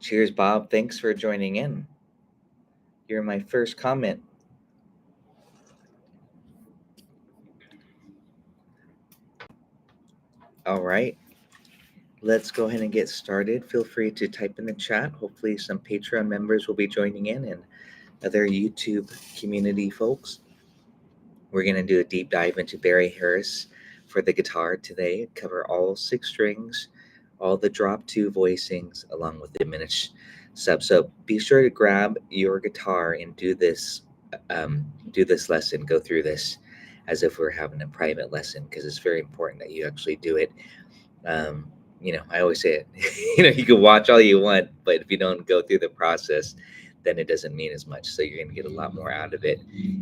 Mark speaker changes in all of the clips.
Speaker 1: Cheers, Bob. Thanks for joining in. You're my first comment. All right. Let's go ahead and get started. Feel free to type in the chat. Hopefully some Patreon members will be joining in and other YouTube community folks. We're going to do a deep dive into Barry Harris for the guitar today. Cover all 6 strings, all the drop 2 voicings, along with diminished sub. So be sure to grab your guitar and do this lesson. Go through this as if we're having a private lesson, because it's very important that you actually do it. I always say it, you can watch all you want, but if you don't go through the process, then it doesn't mean as much. So you're going to get a lot more out of it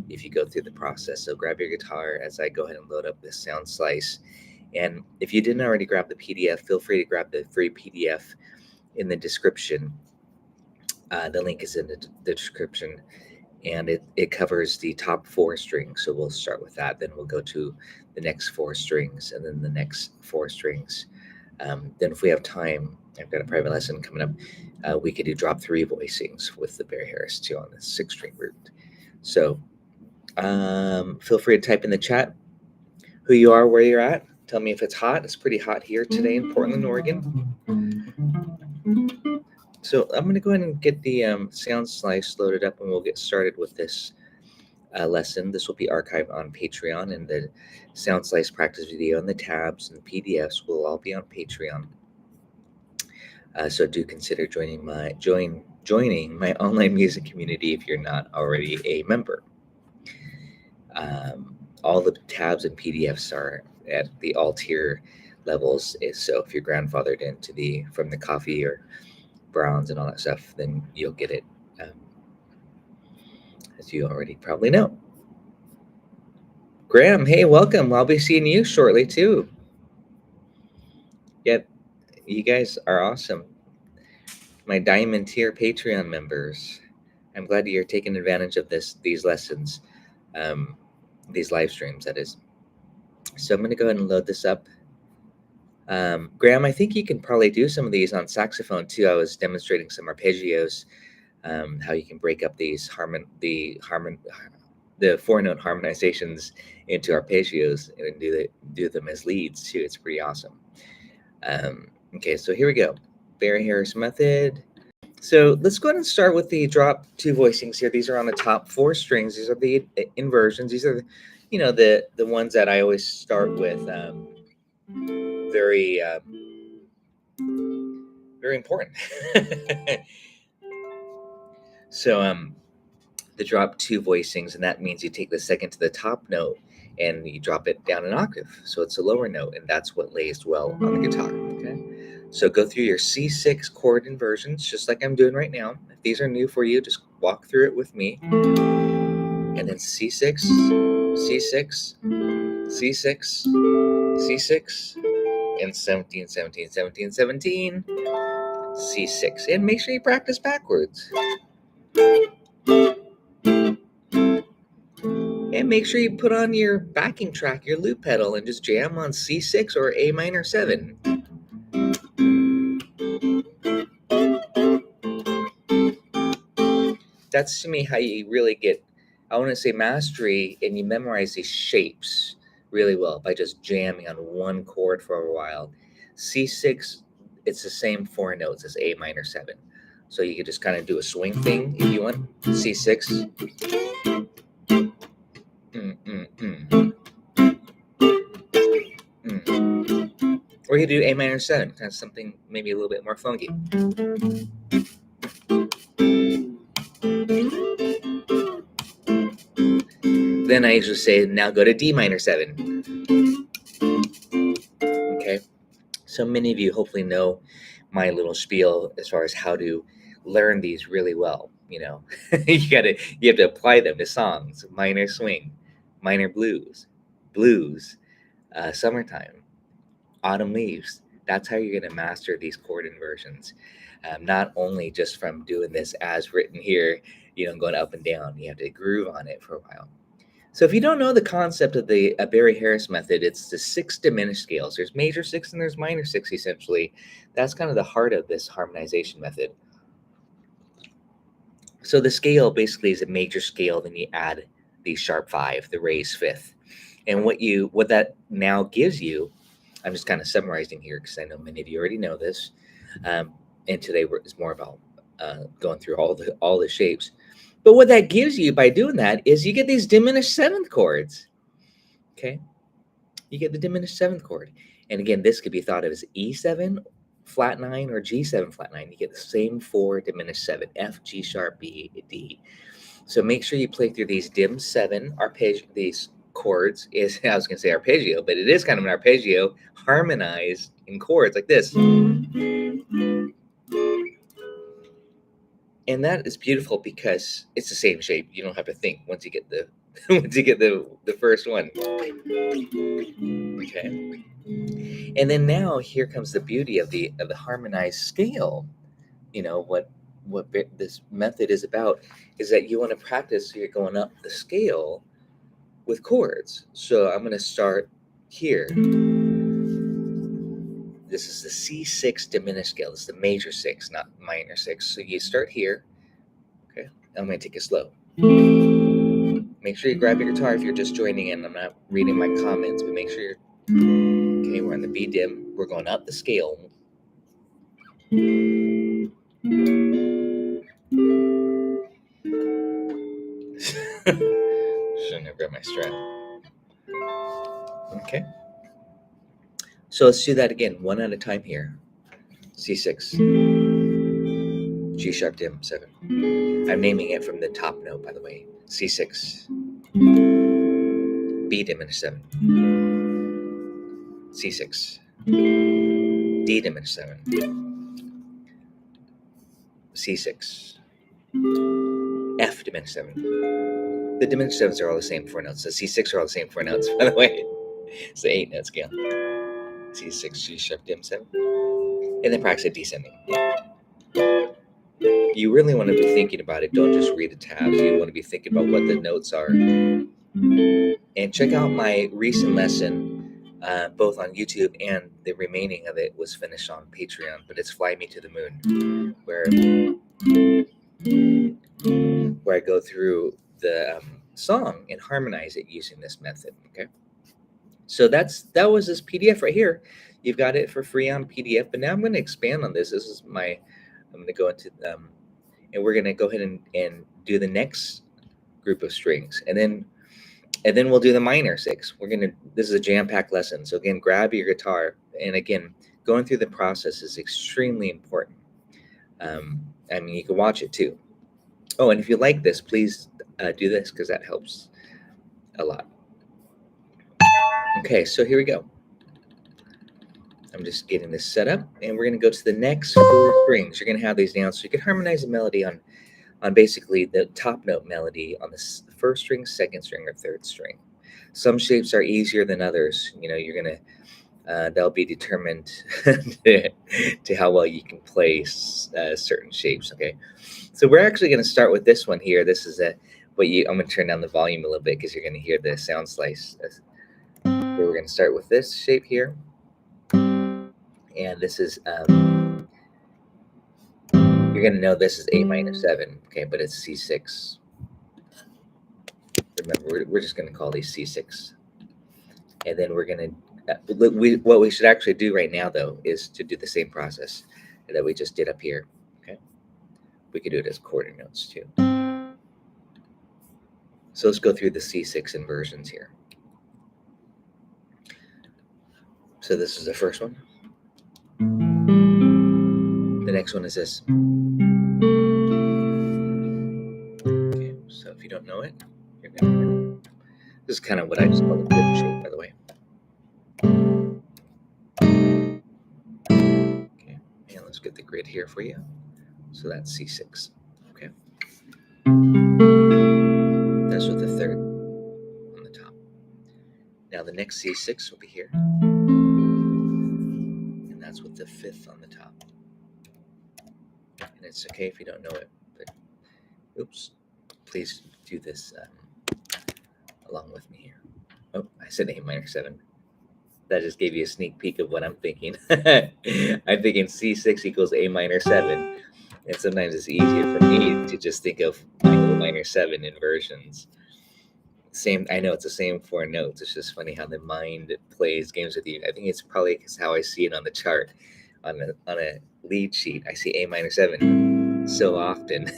Speaker 1: if you go through the process. So grab your guitar as I go ahead and load up this sound slice. And if you didn't already grab the PDF, feel free to grab the free PDF in the description. The link is in the description, and it covers the top 4 strings. So we'll start with that. Then we'll go to the next 4 strings, and then the next 4 strings. Then if we have time, I've got a private lesson coming up. We could do drop 3 voicings with the Barry Harris too on the 6-string root. So feel free to type in the chat who you are, where you're at. Tell me if it's hot. It's pretty hot here today in Portland, Oregon. So I'm going to go ahead and get the sound slice loaded up, and we'll get started with this lesson. This will be archived on Patreon, and the sound slice practice video and the tabs and PDFs will all be on Patreon. So do consider joining my online music community if you're not already a member. All the tabs and PDFs are at the all tier levels. So if you're grandfathered into from the coffee or browns and all that stuff, then you'll get it, as you already probably know. Graham, hey, welcome. I'll be seeing you shortly too. Yep, you guys are awesome. My diamond tier Patreon members. I'm glad you're taking advantage of these lessons, these live streams, that is. So I'm going to go ahead and load this up. Graham, I think you can probably do some of these on saxophone too. I was demonstrating some arpeggios, how you can break up these the 4-note harmonizations into arpeggios and do them as leads too. It's pretty awesome. Okay, so here we go. Barry Harris method. So let's go ahead and start with the drop 2 voicings here. These are on the top 4 strings. These are the inversions. These are, the ones that I always start with. Very important. So the drop 2 voicings, and that means you take the second to the top note and you drop it down an octave. So it's a lower note, and that's what lays well on the guitar. Okay. So go through your C6 chord inversions, just like I'm doing right now. If these are new for you, just walk through it with me. And then C6, C6, C6, C6, and 17, 17, 17, 17, C6. And make sure you practice backwards. And make sure you put on your backing track, your loop pedal, and just jam on C6 or A minor 7. That's to me how you really get, I want to say, mastery, and you memorize these shapes really well by just jamming on one chord for a while. C6, it's the same 4 notes as A minor 7. So you can just kind of do a swing thing if you want. C6. Or you do A minor 7. That's something maybe a little bit more funky. Then I usually say, now go to D minor 7. Okay. So many of you hopefully know my little spiel as far as how to learn these really well. You have to apply them to songs. Minor swing, minor blues, summertime, autumn leaves. That's how you're going to master these chord inversions. Not only just from doing this as written here, going up and down. You have to groove on it for a while. So if you don't know the concept of the Barry Harris method, it's the 6 diminished scales. There's major 6 and there's minor 6, essentially. That's kind of the heart of this harmonization method. So the scale basically is a major scale, then you add the sharp 5, the raised fifth. And what that now gives you, I'm just kind of summarizing here because I know many of you already know this. And today is more about going through all the shapes. But what that gives you by doing that is you get these diminished seventh chords. Okay, you get the diminished seventh chord, and again, this could be thought of as E7 flat 9 or G7 flat 9. You get the same 4 diminished 7, F, G sharp, B, D. So make sure you play through these dim 7 arpeggio. These chords is I was going to say arpeggio, but it is kind of an arpeggio harmonized in chords like this. And that is beautiful because it's the same shape. You don't have to think once you get the once you get the first one. Okay. And then now here comes the beauty of the harmonized scale. You know what this method is about is that you want to practice. So you're going up the scale with chords. So I'm going to start here. This is the C6 diminished scale. This is the major 6, not minor 6. So you start here. Okay. I'm going to take it slow. Make sure you grab your guitar if you're just joining in. I'm not reading my comments, but make sure you're okay. We're on the B dim. We're going up the scale. Shouldn't have grabbed my strap. Okay. So let's do that again, one at a time here. C6, G sharp dim 7. I'm naming it from the top note, by the way. C6, B diminished 7, C6, D diminished 7, C6, F diminished 7. The diminished 7s are all the same 4 notes. The C6 are all the same 4 notes, by the way. It's the 8-note scale. C6, G sharp dim 7. And then practice a descending. You really want to be thinking about it. Don't just read the tabs. You want to be thinking about what the notes are. And check out my recent lesson, both on YouTube, and the remaining of it was finished on Patreon. But it's "Fly Me to the Moon," where I go through the song and harmonize it using this method. Okay, so that was this PDF right here. You've got it for free on PDF. But now I'm going to expand on this. I'm going to go into and we're going to go ahead and do the next group of strings, and then we'll do the minor 6. This is a jam-packed lesson. So again, grab your guitar, and again, going through the process is extremely important. I mean, you can watch it too. Oh, and if you like this, please do this because that helps a lot. Okay, so here we go. I'm just getting this set up, and we're going to go to the next 4 strings. You're going to have these down, so you can harmonize the melody on basically the top note melody on the first string, second string, or third string. Some shapes are easier than others. You know, you're going to that'll be determined to how well you can play certain shapes. Okay, so we're actually going to start with this one here. This is I'm going to turn down the volume a little bit because you're going to hear the sound slice. So we're going to start with this shape here, and this is you're going to know this is A minor 7. Okay, but it's C6. Remember, we're just going to call these C6, and then we're going to. What we should actually do right now, though, is to do the same process that we just did up here. Okay, we could do it as quarter notes too. So let's go through the C6 inversions here. So this is the first one. The next one is this. Okay, so if you don't know it, you're gonna learn it. This is kind of what I just call the grid shape, by the way. Okay, and let's get the grid here for you. So that's C6. Okay. That's with the third on the top. Now the next C6 will be here. And that's with the 5th on the top. And it's okay if you don't know it, but oops, please do this along with me here. Oh, I said A minor 7. That just gave you a sneak peek of what I'm thinking. I'm thinking C6 equals A minor 7. And sometimes it's easier for me to just think of my A minor 7 inversions. Same, I know it's the same four notes. It's just funny how the mind plays games with you. I think it's probably because how I see it on the chart, on a lead sheet. I see A minor 7 so often,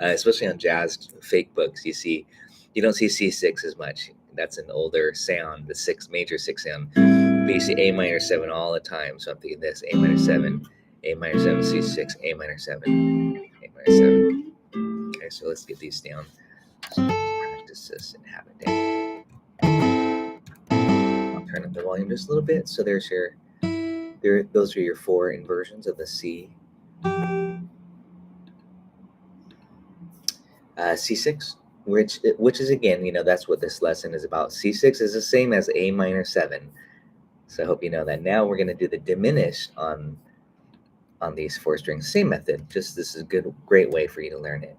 Speaker 1: especially on jazz fake books. You don't see C6 as much. That's an older sound, the major six sound. But you see A minor 7 all the time. So I'm thinking this: A minor 7, A minor 7, C6, A minor 7, A minor 7. Okay, so let's get these down. Practice this and have it down. I'll turn up the volume just a little bit. So those are your four inversions of the C6, which is, again, that's what this lesson is about. C6 is the same as A minor 7. So I hope you know that. Now we're going to do the diminished on these four strings. Same method. Just this is a great way for you to learn it.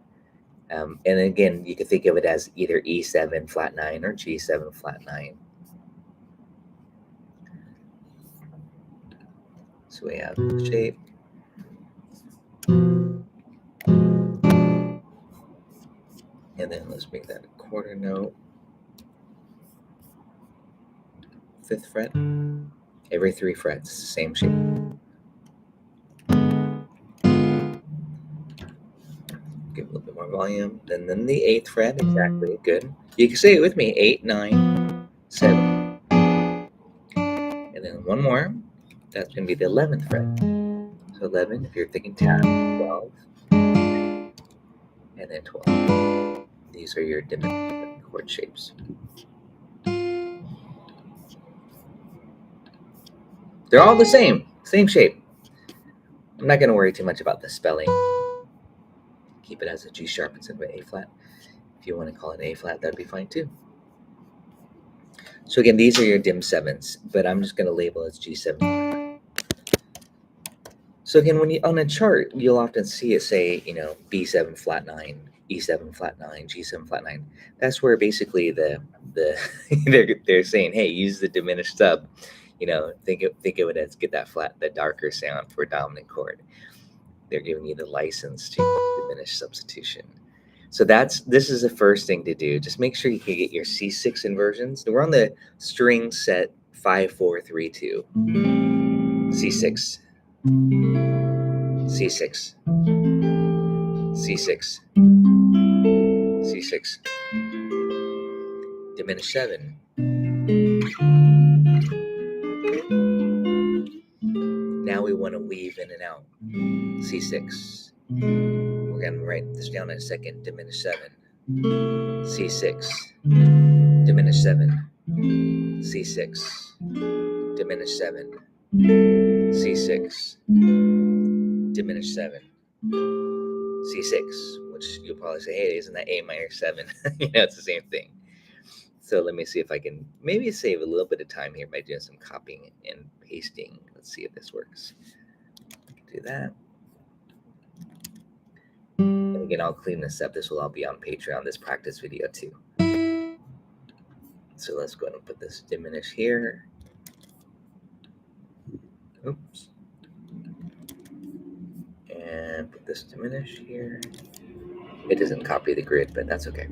Speaker 1: And again, you can think of it as either E7 flat 9 or G7 flat 9. So we have the shape. And then let's make that a quarter note. 5th fret. Every 3 frets, same shape. Give a little bit more volume. And then the 8th fret, exactly, good. You can say it with me, 8, 9, 7. And then one more, that's going to be the 11th fret. So 11, if you're thinking tab, 12, and then 12. These are your diminished chord shapes. They're all the same shape. I'm not going to worry too much about the spelling. Keep it as a G sharp instead of an A flat. If you want to call it A flat, that'd be fine too. So again, these are your dim 7s, but I'm just going to label as G7. So again, when you on a chart, you'll often see it say, B7 flat 9, E7 flat 9, G7 flat 9. That's where basically the they're saying, hey, use the diminished sub. Think of it as get that flat, the darker sound for a dominant chord. They're giving you the license to diminish substitution. So this is the first thing to do. Just make sure you can get your C6 inversions. We're on the string set 5, 4, 3, 2. C6. C6. C6. C6. Diminished 7. Now we want to weave in and out. C6. We're going to write this down in a second. Diminished 7. C6. Diminished 7. C6. Diminished 7. C6. Diminished 7. C6, which you'll probably say, hey, isn't that A minor 7? It's the same thing. So let me see if I can maybe save a little bit of time here by doing some copying and pasting. Let's see if this works. Do that. And again, I'll clean this up. This will all be on Patreon, this practice video too. So let's go ahead and put this diminish here. Oops. And put this diminish here. It doesn't copy the grid, but that's okay.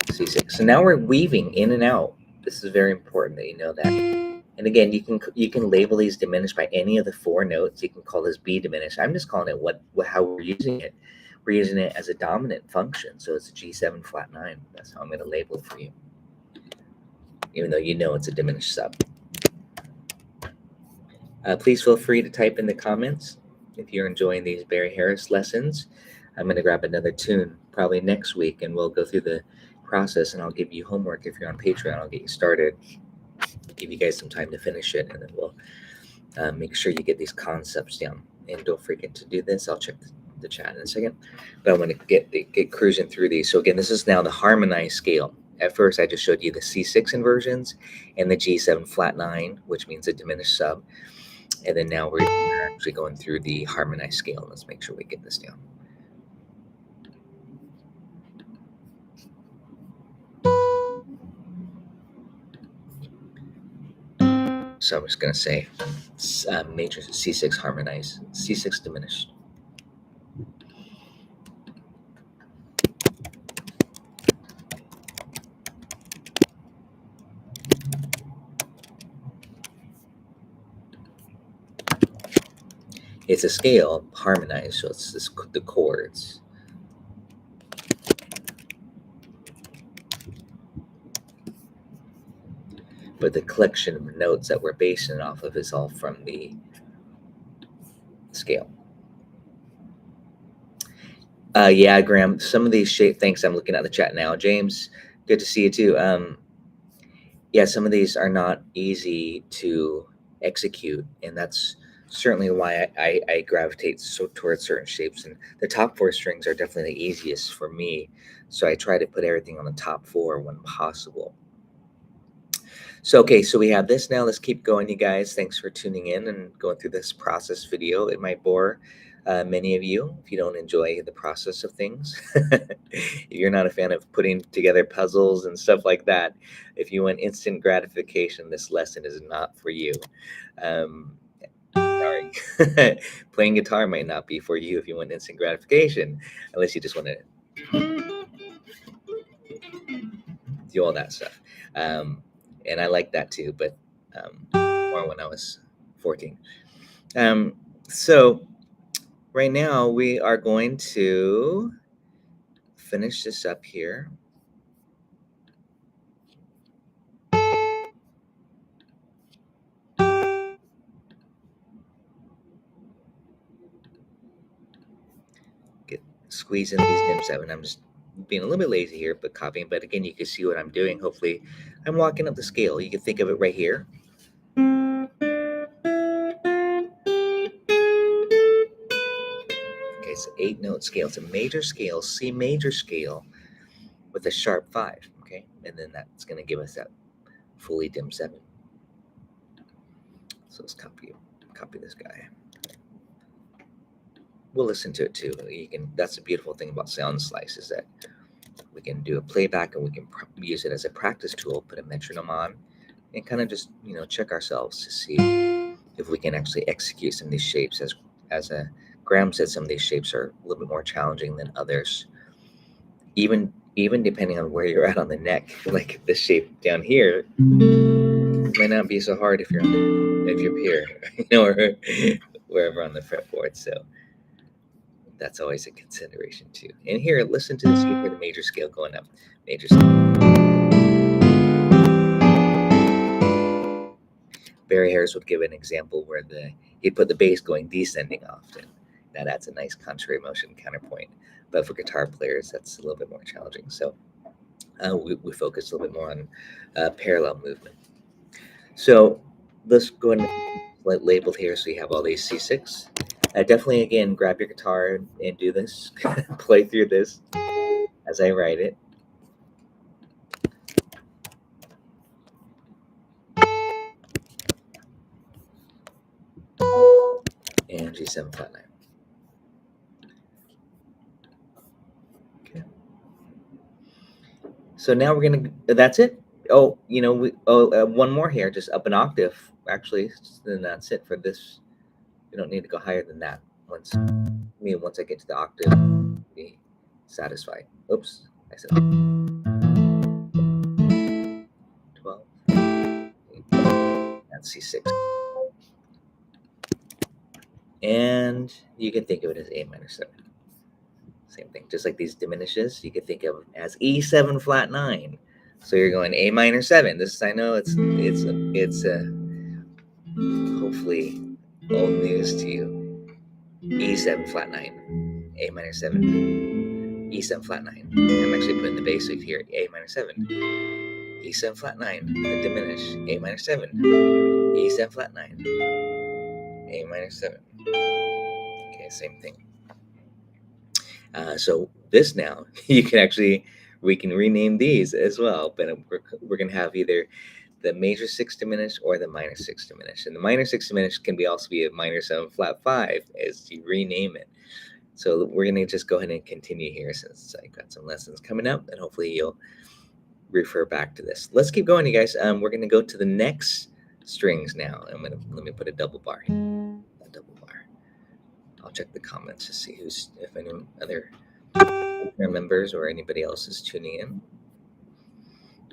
Speaker 1: C6. So now we're weaving in and out. This is very important that you know that. And again, you can label these diminished by any of the 4 notes. You can call this B diminished. I'm just calling it how we're using it. We're using it as a dominant function, so it's a G7 flat 9. That's how I'm going to label it for you, even though it's a diminished sub. Please feel free to type in the comments if you're enjoying these Barry Harris lessons. I'm going to grab another tune probably next week, and we'll go through the process, and I'll give you homework. If you're on Patreon, I'll get you started, give you guys some time to finish it, and then we'll make sure you get these concepts down. And don't forget to do this. I'll check the chat in a second, but I want to get cruising through these. So again, this is now the harmonized scale. At first, I just showed you the C6 inversions and the G7 flat 9, which means a diminished sub. And then now we're actually going through the harmonized scale. Let's make sure we get this down. So I'm just going to say major C6 harmonized, C6 diminished. It's a scale harmonized, so it's the chords. But the collection of notes that we're basing it off of is all from the scale. Yeah, Graham, some of these shape, thanks, I'm looking at the chat now. James, good to see you too. Yeah, some of these are not easy to execute, and that's certainly why I gravitate so towards certain shapes. And the top four strings are definitely the easiest for me, so I try to put everything on the top four when possible. So, okay, so we have this now. Let's keep going, you guys. Thanks for tuning in and going through this process video. It might bore many of you if you don't enjoy the process of things. If you're not a fan of putting together puzzles and stuff like that, if you want instant gratification, this lesson is not for you. Sorry. Playing guitar might not be for you if you want instant gratification, unless you just want to do all that stuff. And I like that too, but more when I was 14. So right now we are going to finish this up here. Squeeze in these dim 7. I'm just being a little bit lazy here, but copying. But again, you can see what I'm doing. Hopefully, I'm walking up the scale. You can think of it right here. Okay, it's an 8-note scale. It's a major scale, C major scale, with a sharp 5. Okay, and then that's going to give us that fully dim 7. So let's copy this guy. We'll listen to it too. You can. That's the beautiful thing about Sound Slice is that we can do a playback and we can use it as a practice tool. Put a metronome on, and kind of just check ourselves to see if we can actually execute some of these shapes. As Graham said, some of these shapes are a little bit more challenging than others. Even depending on where you're at on the neck, like this shape down here might not be so hard if you're here, or wherever on the fretboard. So that's always a consideration too. And here, listen to this. You hear the major scale going up. Major scale. Barry Harris would give an example where he'd put the bass going descending often. That adds a nice contrary motion counterpoint. But for guitar players, that's a little bit more challenging. So we focus a little bit more on parallel movement. So let's go ahead and labeled here so you have all these C6. Definitely, again, grab your guitar and do this. Play through this as I write it. And G7 flat 9. Okay. So now we're gonna. That's it. Oh, one more here, just up an octave. Actually, then that's it for this. We don't need to go higher than that. Once I get to the octave, be satisfied. Oops, I said 12. That's C6. And you can think of it as A minor 7. Same thing, just like these diminishes, you could think of as E7 flat 9. So you're going A minor 7. This, I know it's hopefully old news to you. E7 flat 9, A minor 7, E7 flat 9. I'm actually putting the bass wave here, A minor 7, E7 flat 9, the diminish, A minor 7, E7 flat 9, A minor 7. Okay, same thing. So this now, we can rename these as well, but we're going to have either the major 6 diminished or the minor 6 diminished. And the minor 6 diminished can also be a minor 7 flat 5 as you rename it. So we're going to just go ahead and continue here since I've got some lessons coming up, and hopefully you'll refer back to this. Let's keep going, you guys. We're going to go to the next strings now. Let me put a double bar here. A double bar. I'll check the comments to see if any other members or anybody else is tuning in.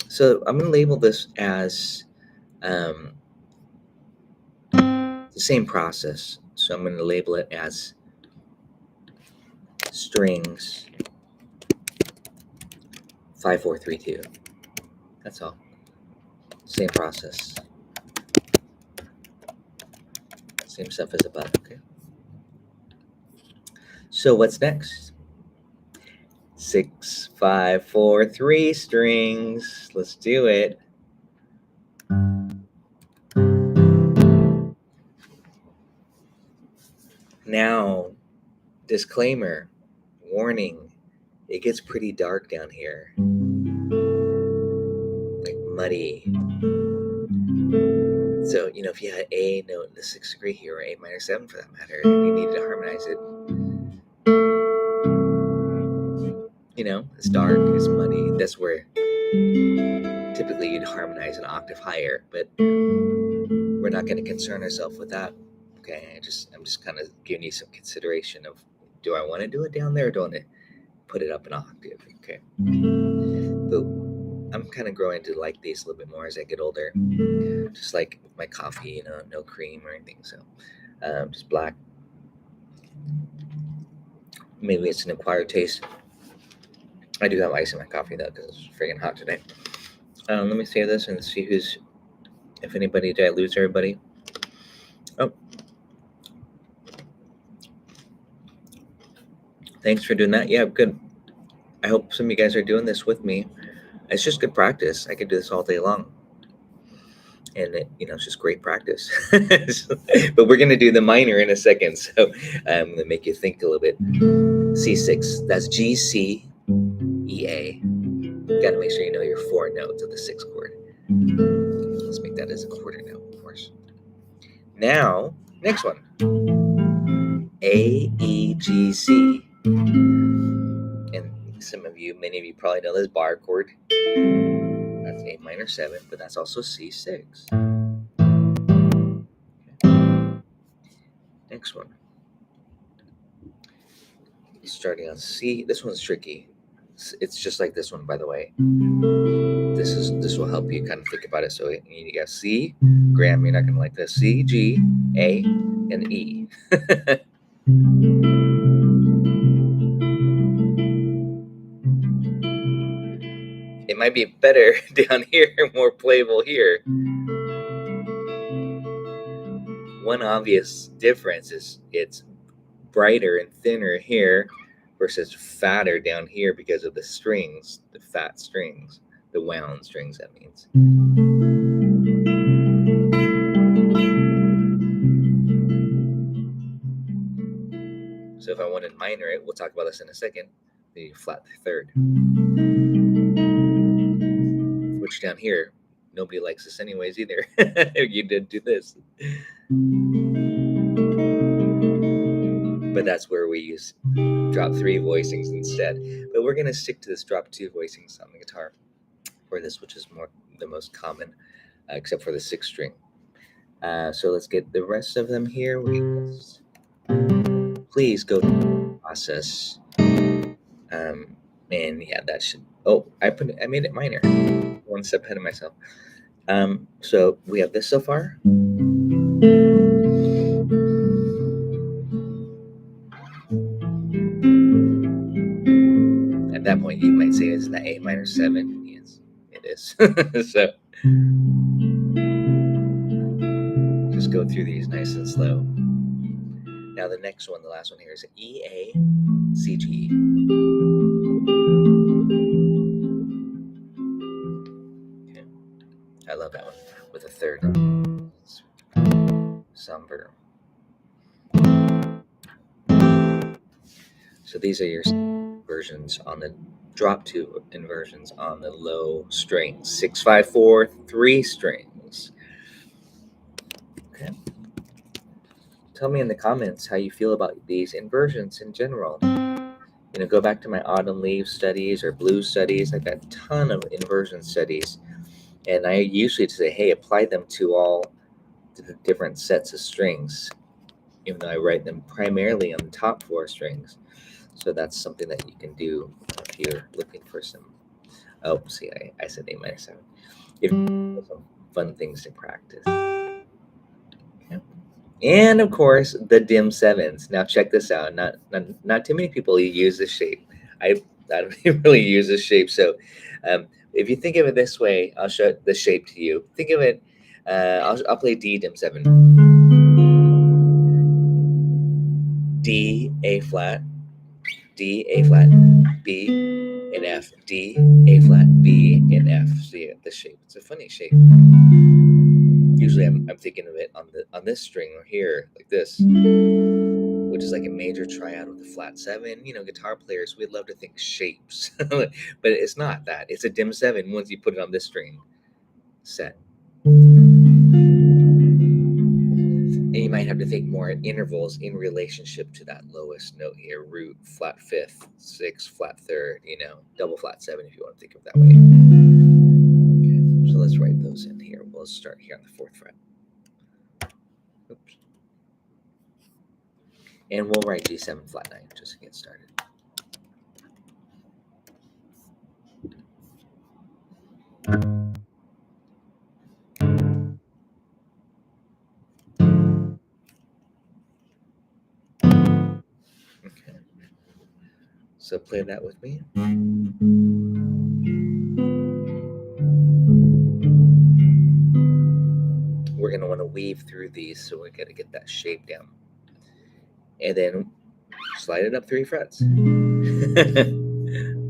Speaker 1: So I'm going to label this as the same process. So I'm going to label it as strings 5, 4, 3, 2. That's all. Same process. Same stuff as above. Okay. So what's next? 6, 5, 4, 3 strings. Let's do it. Now, disclaimer, warning, it gets pretty dark down here. Like muddy. So, if you had a note in the 6th degree here, or A minor 7 for that matter, and you needed to harmonize it, it's dark, it's muddy. That's where typically you'd harmonize an octave higher, but we're not going to concern ourselves with that. Okay, I'm just kind of giving you some consideration of, do I want to do it down there, or do I want to put it up an octave? Okay, but I'm kind of growing to like these a little bit more as I get older. Just like my coffee, no cream or anything, so just black. Maybe it's an acquired taste. I do have ice in my coffee though, because it's freaking hot today. Let me save this and see if anybody, did I lose everybody? Oh, thanks for doing that. Yeah, good. I hope some of you guys are doing this with me. It's just good practice. I could do this all day long. And it's just great practice. But we're going to do the minor in a second. So I'm going to make you think a little bit. C6, that's G, C, E, A. Got to make sure you know your 4 notes of the 6th chord. Let's make that as a quarter note, of course. Now, next one. A, E, G, C. And many of you probably know this bar chord. That's A minor 7, but that's also C6. Okay. Next one. Starting on C. This one's tricky. It's just like this one, by the way. This will help you kind of think about it. So you got C, Graham, you're not going to like this. C, G, A, and E. It might be better down here, more playable here. One obvious difference is it's brighter and thinner here versus fatter down here because of the strings, the fat strings, the wound strings, that means. So if I wanted to minor it, we'll talk about this in a second, then you flat the 3rd. Which down here, nobody likes this anyways either. You did do this. But that's where we use drop 3 voicings instead. But we're going to stick to this drop 2 voicings on the guitar for this, which is the most common, except for the 6th string. So let's get the rest of them here. Please go to the process. And yeah, that should. Oh, I made it minor. One step ahead of myself. So we have this so far. At that point, you might say, "Isn't that A minor 7?" Yes, it is. So just go through these nice and slow. Now the next one, the last one here, is E, A, C, G. Okay. I love that one with a 3rd. Somber. So these are your inversions on the drop 2 inversions on the low strings. 6, 5, 4, 3 strings. Okay. Tell me in the comments how you feel about these inversions in general. Go back to my autumn leaf studies or blues studies. I've got a ton of inversion studies. And I usually say, hey, apply them to all different sets of strings, even though I write them primarily on the top 4 strings. So that's something that you can do if you're looking for some. Oh, see, I said A minor 7. If some fun things to practice. Okay. And of course, the dim 7s. Now check this out. Not too many people use this shape. I don't really use this shape. So if you think of it this way, I'll show the shape to you. Think of it. I'll play D dim 7. D A flat, D A flat, B and F, D A flat, B and F. See the shape. It's a funny shape. Usually I'm thinking of it on this string here, like this, which is like a major triad with a flat 7. You know, guitar players, we'd love to think shapes, but it's not that. It's a dim 7 once you put it on this string set. And you might have to think more at intervals in relationship to that lowest note here, root, flat 5th, 6th, flat 3rd, you know, double flat 7 if you want to think of it that way. Okay, so let's write those in here. We'll start here on the 4th fret. Oops. And we'll write G7 flat 9 just to get started. Okay. So play that with me. We're going to want to weave through these, so we got to get that shape down. And then slide it up 3 frets.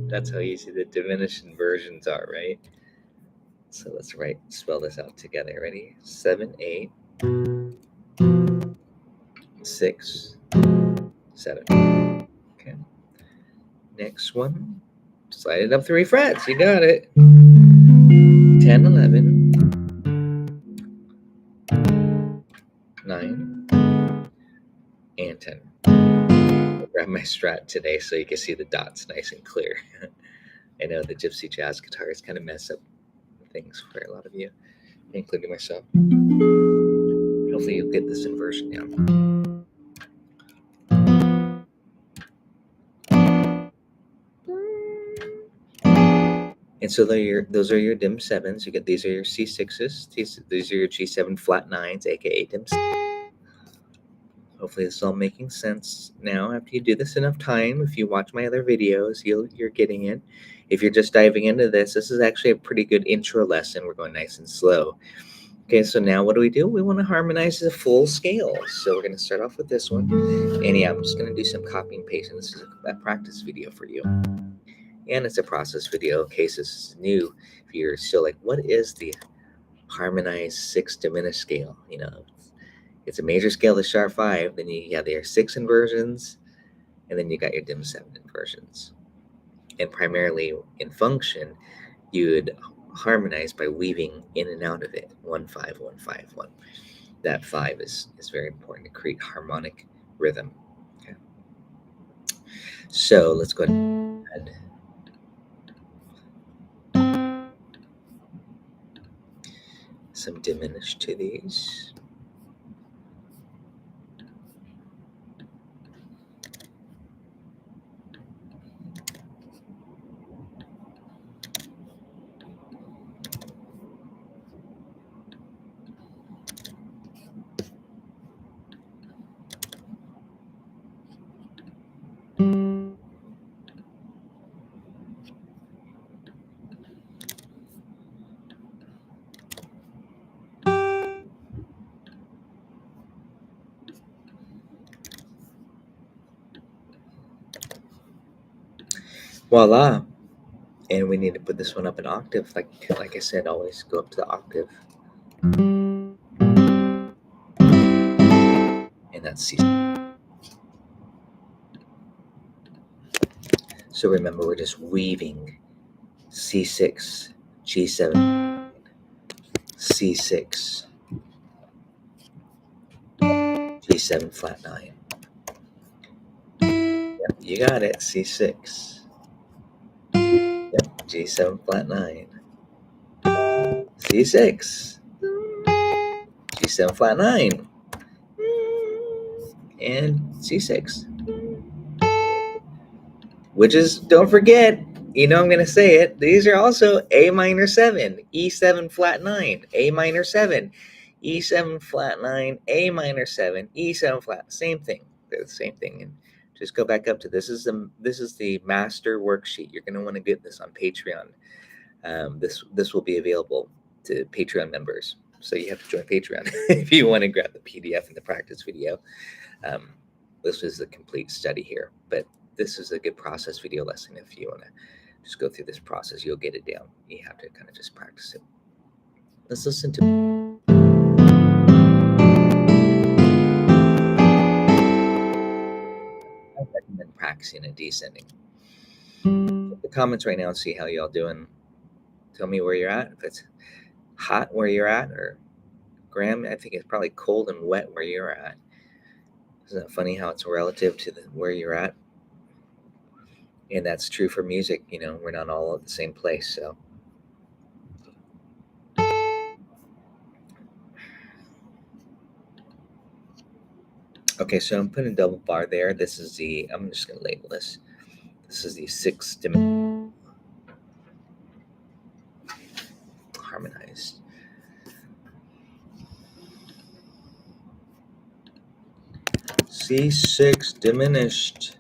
Speaker 1: That's how easy the diminished inversions are, right? So let's spell this out together. Ready? 7, 8, 6, 7. Okay. Next one. Slide it up 3 frets. You got it. 10, 11, 9, and 10. I'll grab my Strat today so you can see the dots nice and clear. I know the gypsy jazz guitars kind of mess up things for a lot of you, including myself. Hopefully you'll get this inversion down. And so those are your dim 7s. You get these are your C6s. These are your G7 flat 9s, aka dim. Hopefully this is all making sense now. After you do this enough time, if you watch my other videos, you're getting it. If you're just diving into this is actually a pretty good intro lesson. We're going nice and slow. Okay, so now what do? We want to harmonize the full scale. So we're going to start off with this one. And yeah, I'm just going to do some copy and paste. And this is a practice video for you. And it's a process video in case this is new. If you're still like, what is the harmonized 6 diminished scale? You know, it's a major scale to sharp 5. Then you have your 6 inversions. And then you got your dim 7 inversions. And primarily in function, you would harmonize by weaving in and out of it. 1, 5, 1, 5, 1. That 5 is very important to create harmonic rhythm. Okay. So let's go ahead and add some diminished to these. Voila. And we need to put this one up an octave. Like I said, always go up to the octave. And that's C. So remember, we're just weaving C6, G7, C6, G7 flat 9. Yep, you got it. C6. Yep, G7 flat 9. C6. G7 E7 flat 9, and C6. Which is, don't forget, I'm going to say it, these are also A minor 7, E7 flat 9, A minor 7, E7 flat 9, A minor 7, E7 flat, same thing. They're the same thing. And just go back up to this is the master worksheet. You're going to want to get this on Patreon. This will be available to Patreon members. So you have to join Patreon if you want to grab the PDF and the practice video. This is a complete study here, but this is a good process video lesson. If you want to just go through this process, you'll get it down. You have to kind of just practice it. Let's listen to I recommend practicing and descending. Put the comments right now and see how y'all doing. Tell me where you're at. If it's hot where you're at, or Graham, I think it's probably cold and wet where you're at. Isn't it funny how it's relative to where you're at? And that's true for music. We're not all at the same place. So okay, so I'm putting a double bar there. This is I'm just going to label this. This is the 6th dimension harmonized. C6 diminished.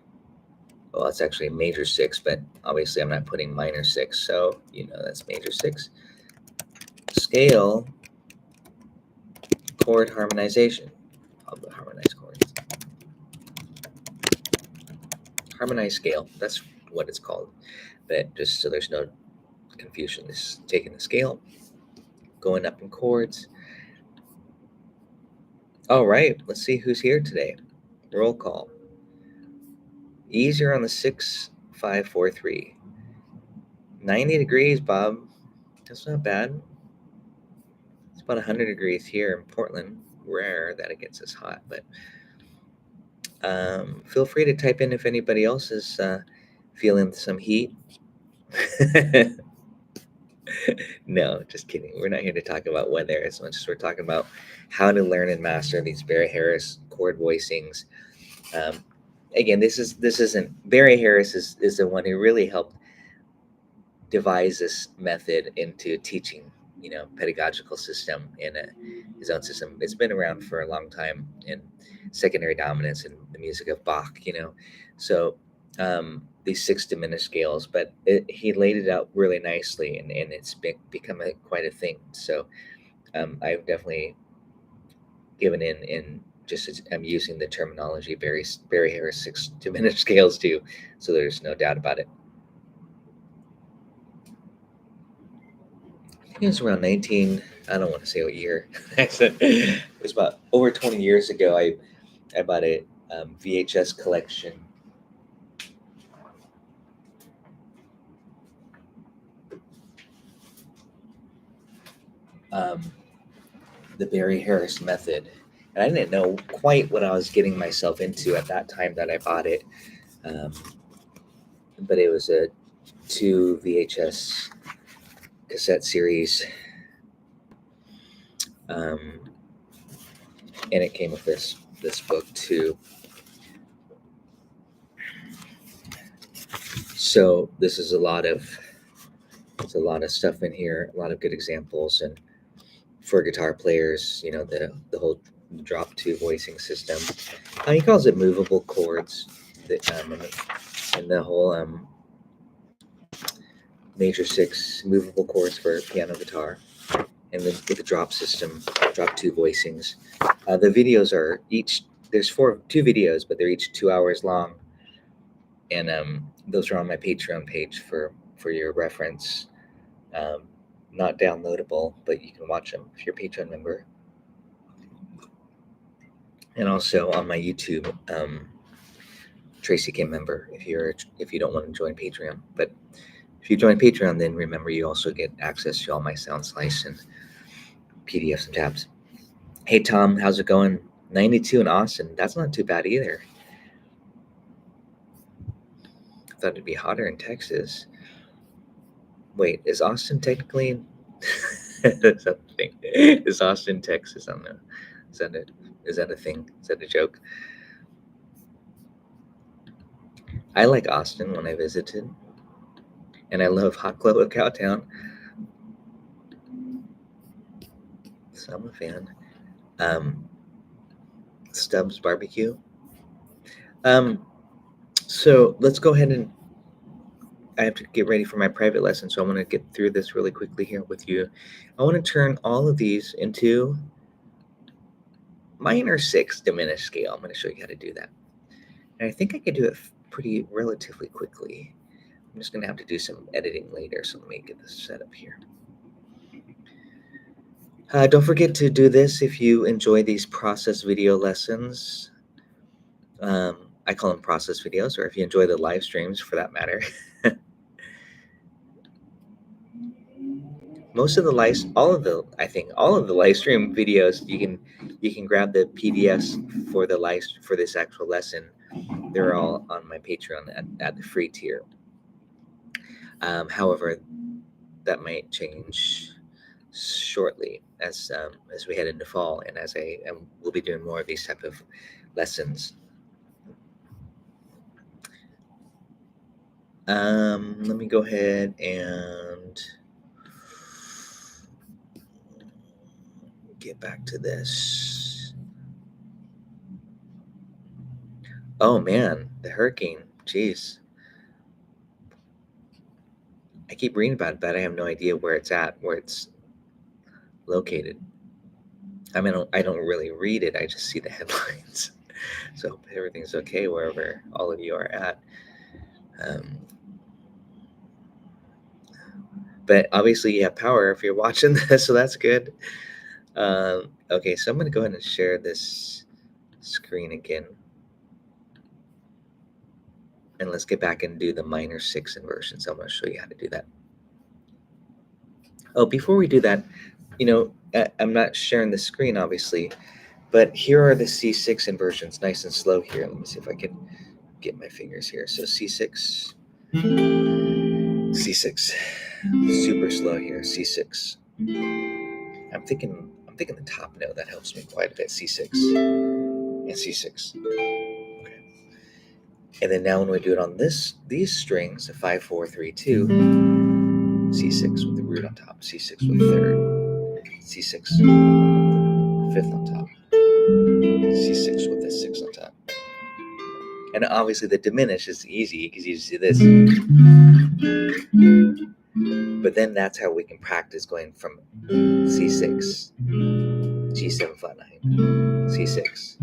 Speaker 1: Well, it's actually major 6, but obviously I'm not putting minor 6, so that's major 6. Scale chord harmonization. I'll put harmonized chords. Harmonized scale, that's what it's called. But just so there's no confusion, this is taking the scale, going up in chords. All right, let's see who's here today. Roll call. Easier on the 6, 5, 4, 3. 90 degrees, Bob. That's not bad. It's about 100 degrees here in Portland. Rare that it gets this hot, but feel free to type in if anybody else is feeling some heat. No, just kidding. We're not here to talk about weather as much as we're talking about how to learn and master these Barry Harris chord voicings. Again, this isn't Barry Harris is the one who really helped devise this method into teaching, pedagogical system in his own system. It's been around for a long time in secondary dominance and the music of Bach, So these 6 diminished scales, but he laid it out really nicely, and it's become quite a thing. So I've definitely given in just as I'm using the terminology Barry Harris 6 diminished scales too, so there's no doubt about it. I think it was around 19, I don't want to say what year. It was about over 20 years ago. I bought a VHS collection. The Barry Harris method. And I didn't know quite what I was getting myself into at that time that I bought it. But it was a 2 VHS cassette series. And it came with this book too. So this is a lot of stuff in here, a lot of good examples, and for guitar players, the whole drop 2 voicing system. He calls it movable chords, and the whole major 6 movable chords for piano guitar, and with the drop system, drop 2 voicings. The videos are there's 2 videos, but they're each 2 hours long, and those are on my Patreon page for your reference. Not downloadable, but you can watch them if you're a Patreon member. And also on my YouTube, Tracy came member if you don't want to join Patreon. But if you join Patreon, then remember you also get access to all my sound slice and PDFs and tabs. Hey Tom, how's it going? 92 in Austin. That's not too bad either. I thought it'd be hotter in Texas. Wait, is Austin technically? Is Austin, Texas? I don't know. Is that a thing? Is that a joke? I like Austin when I visited, and I love Hot Club Cowtown, so I'm a fan. Stubbs Barbecue. So let's go ahead and I have to get ready for my private lesson, so I want to get through this really quickly here with you. I want to turn all of these into minor 6 diminished scale. I'm going to show you how to do that. And I think I can do it pretty relatively quickly. I'm just going to have to do some editing later, so let me get this set up here. Don't forget to do this if you enjoy these process video lessons. I call them process videos, or if you enjoy the live streams for that matter. Most of the all of the live stream videos, you can grab the PDFs for for this actual lesson. They're all on my Patreon at the free tier. However, that might change shortly as we head into fall, and as we'll be doing more of these type of lessons. Let me go ahead and get back to this. Oh man, the hurricane. Jeez. I keep reading about it, but I have no idea where it's located. I mean, I don't really read it. I just see the headlines. So hope everything's okay wherever all of you are at. But obviously you have power if you're watching this, so that's good. Okay, so I'm going to go ahead and share this screen again. And let's get back and do the minor 6 inversions. I'm going to show you how to do that. Oh, before we do that, I'm not sharing the screen, obviously, but here are the C6 inversions, nice and slow here. Let me see if I can get my fingers here. So C6, C6, super slow here, C6. I'm thinking the top note, that helps me quite a bit, C6 and C6. Okay. And then now when we do it on these strings, 5, 4, 3, 2, C6 with the root on top, C6 with the third, C6 fifth on top, C6 with the 6 on top. And obviously the diminish is easy because you just do this. But then that's how we can practice going from C6, G7 flat 9, C6,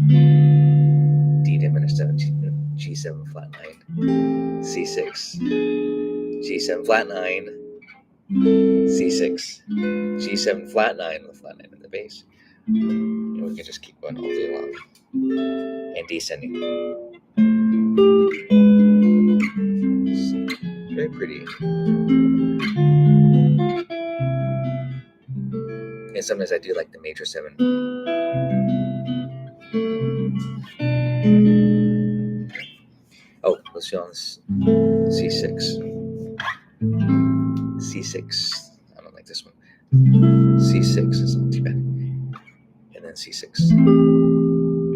Speaker 1: D diminished 7, G7 flat 9, C6, G7 flat 9, C6, G7 flat 9 with flat 9 in the bass. And we can just keep going all day long. And descending. It's very pretty. And sometimes I do like the major 7. Oh, let's go on this C6. C6. I don't like this one. C6 is not too bad. And then C6.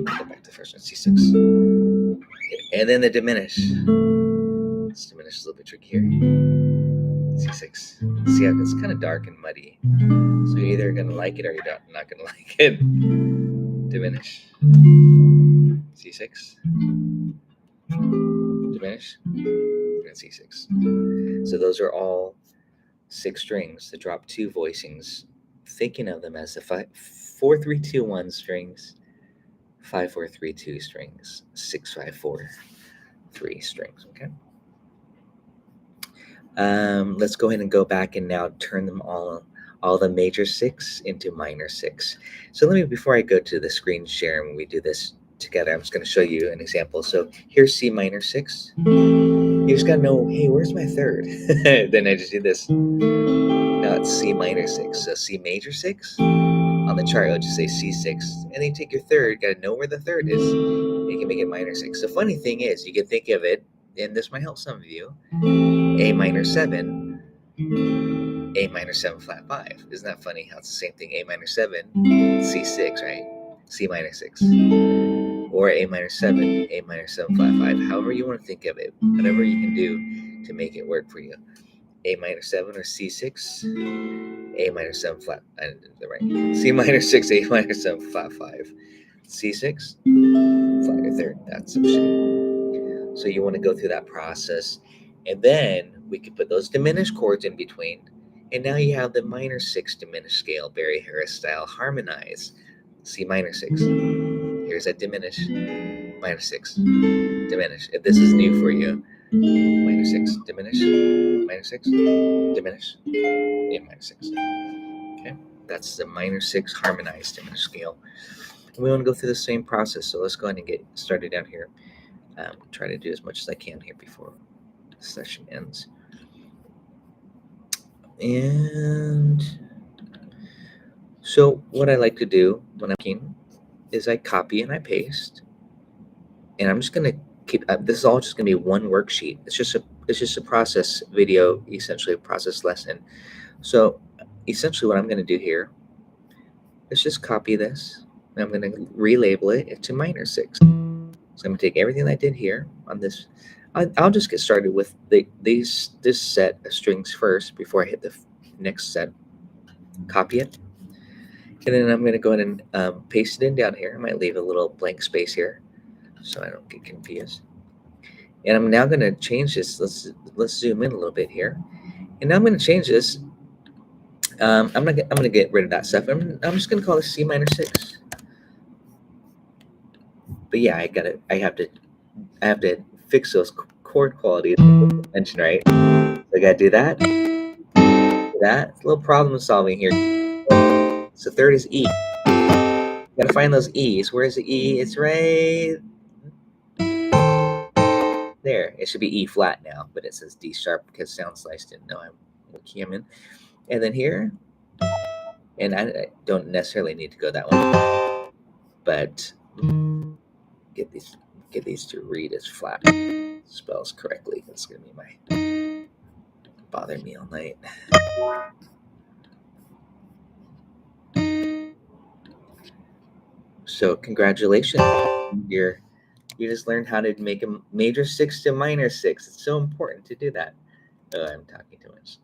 Speaker 1: Go back to the first one. C6. And then the diminish. This diminish is a little bit tricky here. C6. See how it's kind of dark and muddy. So you're either going to like it or you're not going to like it. Diminish. C6. Diminish. And C6. So those are all 6 strings, the drop 2 voicings. Thinking of them as the 4, 3, 2, 1 strings, 5, 4, 3, 2 strings, 6, 5, 4, 3 strings. Okay. Let's go ahead and go back and now turn them all the major 6 into minor 6. So before I go to the screen share and we do this together, I'm just going to show you an example. So here's C minor 6. You just got to know, hey, where's my third? Then I just do this. Now it's C minor 6. So C major 6. On the chart, I'll just say C6. And then you take your third, got to know where the third is. You can make it minor 6. The funny thing is, you can think of it, and this might help some of you, A minor 7, A minor 7 flat 5. Isn't that funny how it's the same thing? A minor 7, C6, right? C minor 6, or A minor 7, A minor 7 flat 5, however you want to think of it, whatever you can do to make it work for you. A minor 7 or C6, A minor 7 flat, I didn't do the right. C minor 6, A minor 7 flat 5, C6, flat your third. That's some shit. So you want to go through that process, and then we can put those diminished chords in between, and now you have the minor 6 diminished scale, Barry Harris style, harmonize. C minor 6. Here's that diminish, minor 6, diminish. If this is new for you, minor 6, diminish, minor 6, diminish, A minor 6. Okay, that's the minor 6 harmonized diminished scale. And we want to go through the same process, so let's go ahead and get started down here. Try to do as much as I can here before the session ends. And so what I like to do when I'm working is I copy and I paste, and I'm just going to keep this is all just going to be one worksheet. It's just a process video, essentially a process lesson. So essentially what I'm going to do here is just copy this, and I'm going to relabel it to minor 6. So I'm going to take everything I did here on this. I'll just get started with this set of strings first before I hit the next set. Copy it, and then I'm going to go ahead and paste it in down here. I might leave a little blank space here so I don't get confused. And I'm now going to change this. Let's zoom in a little bit here, and now I'm going to change this. I'm going to get rid of that stuff. I'm just going to call this C minor 6. But yeah, I have to fix those chord qualities mentioned, right? So I gotta do that. It's a little problem solving here. So third is E. You gotta find those E's. Where's the E? It's right there. It should be E flat now, but it says D sharp because Sound Slice didn't know what key I'm in. And then here, and I don't necessarily need to go that one, but get these to read as flat spells correctly. That's gonna be bother me all night. So congratulations, you just learned how to make a major 6 to minor 6. It's so important to do that. Oh, I'm talking too much.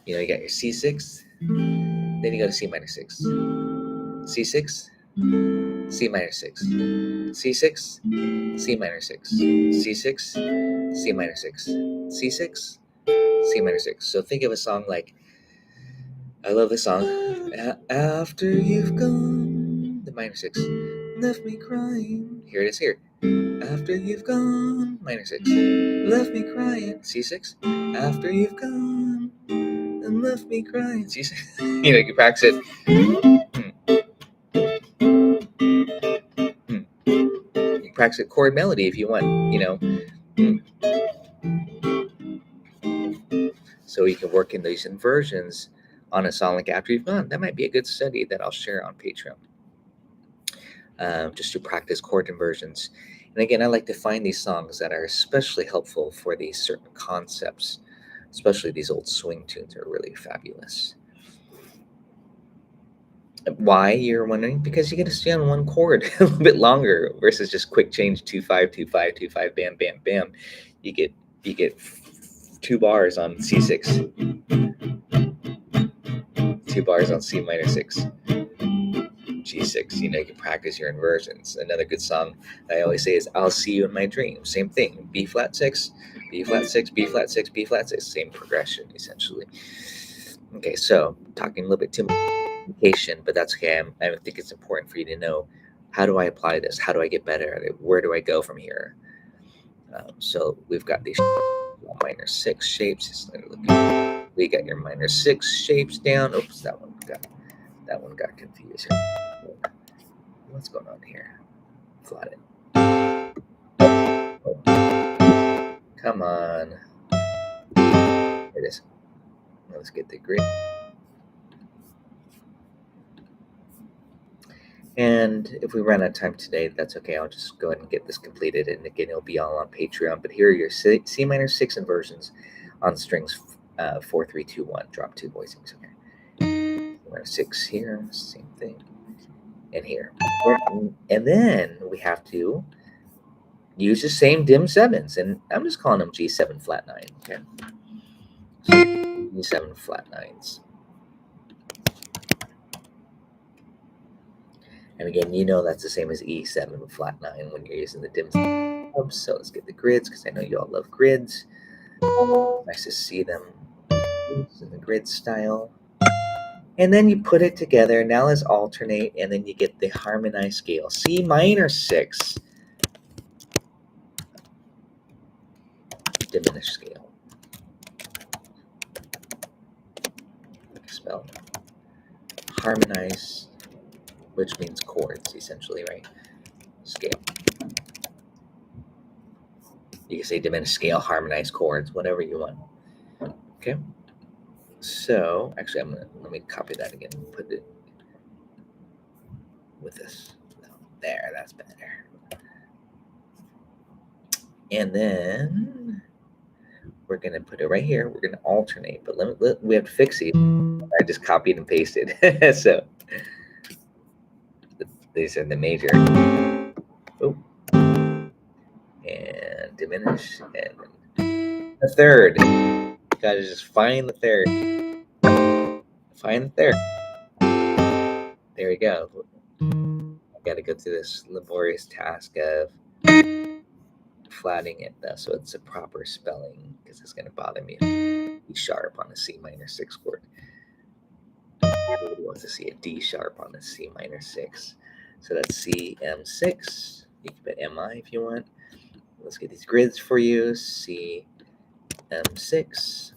Speaker 1: You got your C6, then you go to C minor 6, C6, C minor 6, C6, C minor 6, C6, C minor 6, C6, C minor 6. So think of a song like, I love this song. After you've gone, the minor 6, left me crying. Here it is here. After you've gone, minor 6, left me crying. C6. After you've gone and left me crying. C6. You can practice it. You can practice it chord melody if you want. So you can work in these inversions on a song like After You've Gone. That might be a good study that I'll share on Patreon. Just to practice chord inversions. And again, I like to find these songs that are especially helpful for these certain concepts, especially these old swing tunes are really fabulous. Why, you're wondering? Because you get to stay on one chord a little bit longer versus just quick change 2-5, 2-5, 2-5, bam, bam, bam. You get 2 bars on C6, 2 bars on C minor 6. G6, you can practice your inversions. Another good song I always say is I'll See You in My Dreams. Same thing, B flat 6, B flat 6, B flat 6, B flat 6, same progression essentially. Okay, so talking a little bit too much communication, but that's okay. I think it's important for you to know, how do I apply this? How do I get better at it? Where do I go from here? So we've got these minor 6 shapes. We got your minor 6 shapes down. Oops, that one got confused. What's going on here? Flat it. Oh. Come on. There it is. Let's get the grid. And if we run out of time today, that's okay. I'll just go ahead and get this completed. And again, it'll be all on Patreon. But here are your C minor 6 inversions on strings 4, 3, 2, 1. Drop 2 voicings. Okay. C minor 6 here. Same thing. and here. And then we have to use the same dim sevens, and I'm just calling them G7 flat 9. Okay, so G7 flat 9s. And again, you know that's the same as E7 flat 9 when you're using the dim subs. So let's get the grids, because I know you all love grids. Nice to see them in the grid style. And then you put it together. Now let's alternate, and then you get the harmonized scale. C minor 6, diminished scale. Spell harmonized, which means chords, essentially, right? Scale. You can say diminished scale, harmonized chords, whatever you want. Okay. So actually, let me copy that again and put it with this. There, that's better. And then we're gonna put it right here. We're gonna alternate, but we have to fix it. I just copied and pasted. So these are the major. Oh, and diminish, and the third. Gotta just find the third. Find the third. There we go. I gotta go through this laborious task of flattening it though, so it's a proper spelling, because it's gonna bother me. D sharp on a C minor 6 chord. Everybody wants to see a D sharp on a C minor 6. So that's C M6. You can put MI if you want. Let's get these grids for you. C M6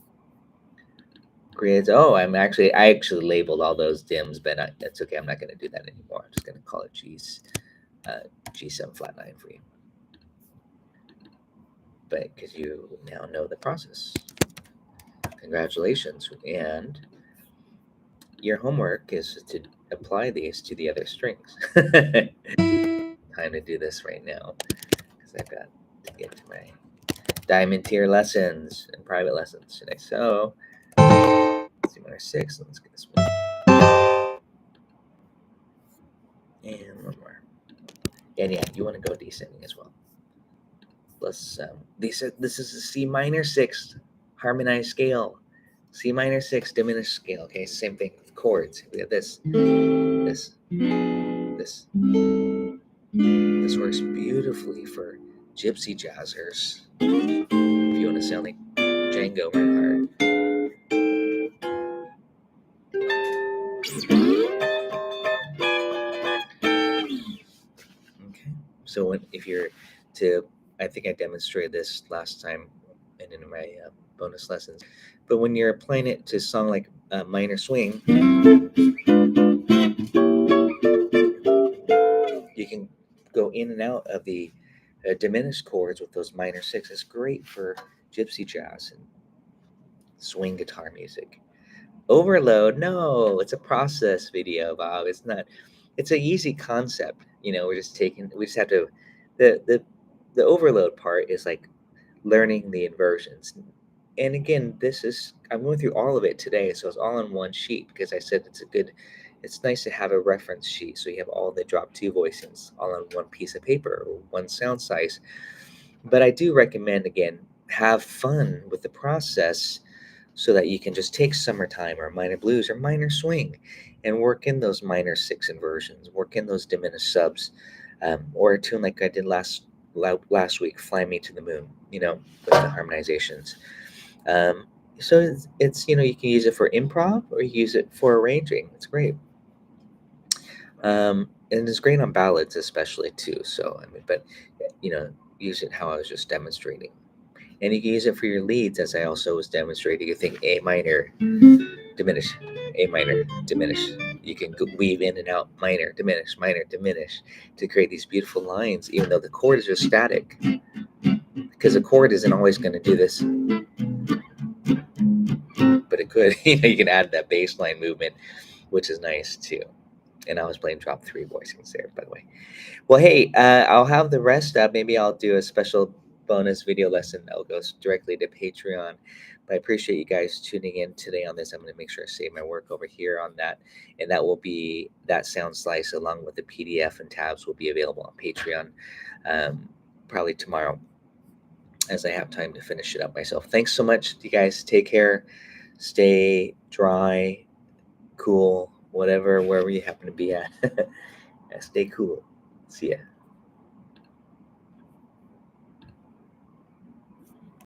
Speaker 1: grids. Oh, I actually labeled all those dims, but that's okay. I'm not going to do that anymore. I'm just going to call it G7 flat 9 for you. But because you now know the process. Congratulations. And your homework is to apply these to the other strings. Time to do this right now, because I've got to get to my diamond tier lessons and private lessons today. So C minor 6, let's get this one. And one more. And yeah, you want to go descending as well. Let's this is a C minor 6 harmonized scale. C minor 6 diminished scale. Okay, same thing with chords. We have this. This works beautifully for gypsy jazzers. If you want to sound like Django Reinhardt. Okay. So if you're I think I demonstrated this last time and in my bonus lessons. But when you're applying it to a song like minor swing, you can go in and out of the diminished chords with those minor 6. It's great for gypsy jazz and swing guitar music. Overload? No, it's a process video, Bob. It's not. It's an easy concept. We just have to. The overload part is like learning the inversions. And again, I'm going through all of it today, so it's all on one sheet, because I said it's nice to have a reference sheet, so you have all the drop 2 voicings all on one piece of paper or one sound size. But I do recommend, again, have fun with the process, so that you can just take Summertime or Minor Blues or Minor Swing and work in those minor 6 inversions, work in those diminished subs, or a tune like I did last week, Fly Me to the Moon, with the harmonizations. So it's you can use it for improv, or you use it for arranging. It's great. And it's great on ballads especially too. So but use it how I was just demonstrating. And you can use it for your leads, as I also was demonstrating. You think A minor, diminish, A minor, diminish. You can weave in and out minor, diminish, to create these beautiful lines, even though the chords are static. Because a chord isn't always going to do this, but it could. You can add that bass line movement, which is nice too. And I was playing drop 3 voicings there, by the way. Well, hey, I'll have the rest up. Maybe I'll do a special bonus video lesson that goes directly to Patreon. I appreciate you guys tuning in today on this. I'm going to make sure I save my work over here on that. And that will be that sound slice along with the PDF and tabs will be available on Patreon probably tomorrow as I have time to finish it up myself. Thanks so much, you guys. Take care. Stay dry, cool, whatever, wherever you happen to be at. Stay cool. See ya.